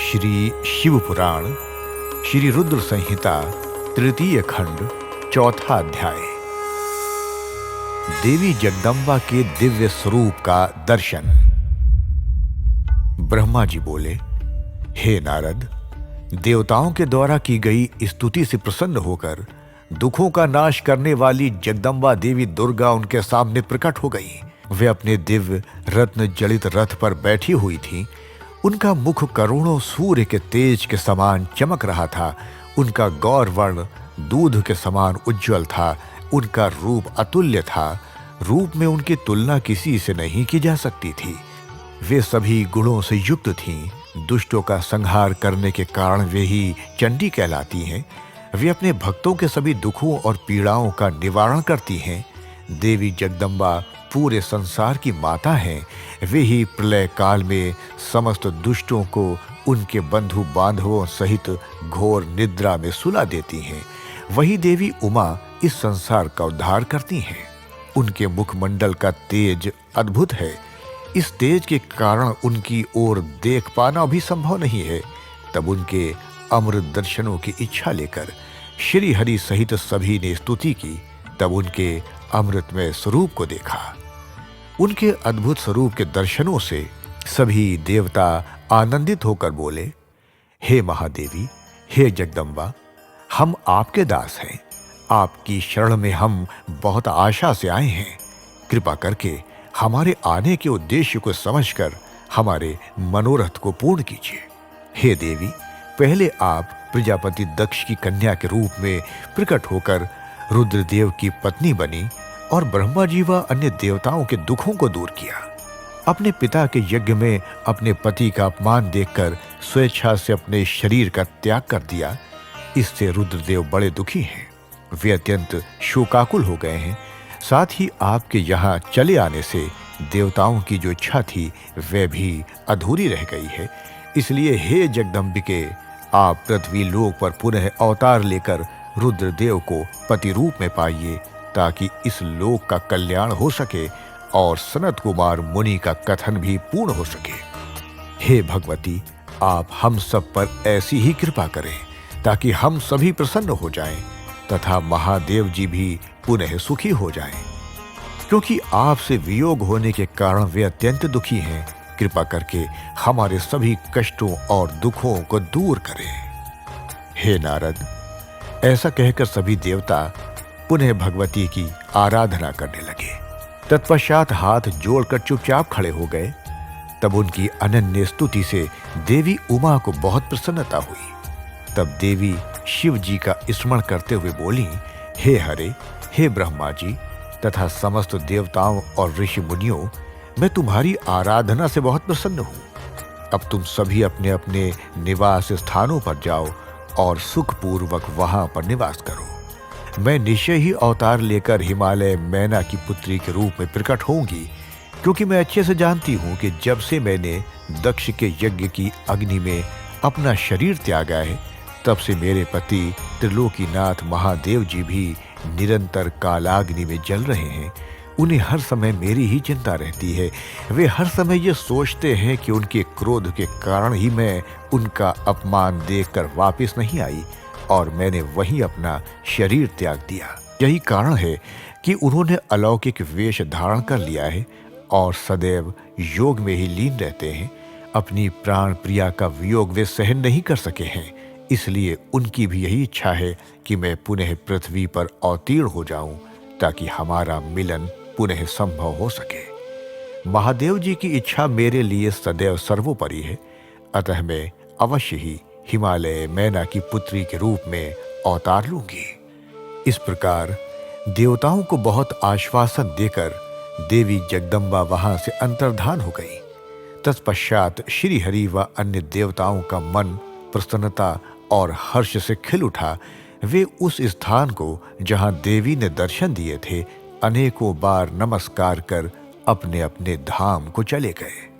श्री शिव पुराण श्री रुद्र संहिता तृतीय खंड चौथा अध्याय। देवी जगदम्बा के दिव्य स्वरूप का दर्शन। ब्रह्मा जी बोले, हे नारद, देवताओं के द्वारा की गई स्तुति से प्रसन्न होकर दुखों का नाश करने वाली जगदम्बा देवी दुर्गा उनके सामने प्रकट हो गई। वे अपने दिव्य रत्न जड़ित रथ पर बैठी हुई थी। उनका मुख करोड़ों सूर्य के तेज के समान चमक रहा था। उनका गौर वर्ण दूध के समान उज्जवल था। उनका रूप अतुल्य था। रूप में उनकी तुलना किसी से नहीं की जा सकती थी। वे सभी गुणों से युक्त थीं। दुष्टों का संहार करने के कारण वे ही चंडी कहलाती हैं। वे अपने भक्तों के सभी दुखों और पीड़ाओं का निवारण करती हैं। देवी जगदम्बा पूरे संसार की माता हैं। वे ही प्रलय काल में समस्त दुष्टों को उनके बंधु बांधवों सहित घोर निद्रा में सुला देती हैं। वही देवी उमा इस संसार का उद्धार करती हैं। उनके मुखमंडल का तेज अद्भुत है। इस तेज के कारण उनकी ओर देख पाना भी संभव नहीं है। तब उनके अमृत दर्शनों की इच्छा लेकर श्री हरि सहित सभी ने स्तुति की। तब उनके अमृतमय स्वरूप को देखा। उनके अद्भुत स्वरूप के दर्शनों से सभी देवता आनंदित होकर बोले, हे महादेवी, हे जगदम्बा, हम आपके दास हैं। आपकी शरण में हम बहुत आशा से आए हैं। कृपा करके हमारे आने के उद्देश्य को समझकर हमारे मनोरथ को पूर्ण कीजिए। हे देवी, पहले आप प्रजापति दक्ष की कन्या के रूप में प्रकट होकर रुद्रदेव की पत्नी बनी और ब्रह्मा जी व अन्य देवताओं के दुखों को दूर किया। अपने पिता के यज्ञ में अपने पति का अपमान देखकर स्वेच्छा से अपने शरीर का त्याग कर दिया। इससे रुद्रदेव बड़े दुखी हैं। वे अत्यंत शोकाकुल हो गए हैं। साथ ही आपके यहाँ चले आने से देवताओं की जो इच्छा थी वह भी अधूरी रह गई है। इसलिए हे जगदम्बिके, आप पृथ्वी लोक पर पुनः अवतार लेकर रुद्रदेव को पति रूप में पाइए, ताकि इस लोक का कल्याण हो सके और सनत कुमार मुनि का कथन भी पूर्ण हो सके। हे भगवती, आप हम सब पर ऐसी ही कृपा करें ताकि हम सभी प्रसन्न हो जाएं तथा महादेव जी भी पुनः सुखी हो जाएं। क्योंकि आपसे वियोग होने के कारण वे अत्यंत दुखी हैं। कृपा करके हमारे सभी कष्टों और दुखों को दूर करें। हे नारद, ऐसा कहकर सभी देवता पुनः भगवती की आराधना करने लगे। तत्पश्चात हाथ जोड़कर चुपचाप खड़े हो गए। तब उनकी अनन्य स्तुति से देवी उमा को बहुत प्रसन्नता हुई। तब देवी शिव जी का स्मरण करते हुए बोली, हे हरे, हे ब्रह्मा जी तथा समस्त देवताओं और ऋषि मुनियों, मैं तुम्हारी आराधना से बहुत प्रसन्न हूँ। अब तुम सभी अपने अपने निवास स्थानों पर जाओ और सुखपूर्वक वहां पर निवास करो। मैं निश्चय ही अवतार लेकर हिमालय मैना की पुत्री के रूप में प्रकट होंगी, क्योंकि मैं अच्छे से जानती हूँ कि जब से मैंने दक्ष के यज्ञ की अग्नि में अपना शरीर त्यागा है, तब से मेरे पति त्रिलोकीनाथ महादेव जी भी निरंतर कालाग्नि में जल रहे हैं। उन्हें हर समय मेरी ही चिंता रहती है। वे हर समय ये सोचते हैं कि उनके क्रोध के कारण ही मैं उनका अपमान देखकर वापस नहीं आई और मैंने वहीं अपना शरीर त्याग दिया। यही कारण है कि उन्होंने अलौकिक वेश धारण कर लिया है और सदैव योग में ही लीन रहते हैं। अपनी प्राण प्रिया का वियोग वे सहन नहीं कर सके हैं। इसलिए उनकी भी यही इच्छा है कि मैं पुनः पृथ्वी पर अवतीर्ण हो जाऊं, ताकि हमारा मिलन पुनः संभव हो सके। महादेव जी की इच्छा मेरे लिए सदैव सर्वोपरि है। अतः मैं अवश्य ही हिमालय मैना की पुत्री के रूप में अवतार लूंगी। इस प्रकार देवताओं को बहुत आश्वासन देकर देवी जगदम्बा वहां से अंतर्धान हो गई। तत्पश्चात श्री हरि व अन्य देवताओं का मन प्रसन्नता और हर्ष से खिल उठा। वे उस स्थान को जहां देवी ने दर्शन दिए थे अनेकों बार नमस्कार कर अपने अपने धाम को चले गए।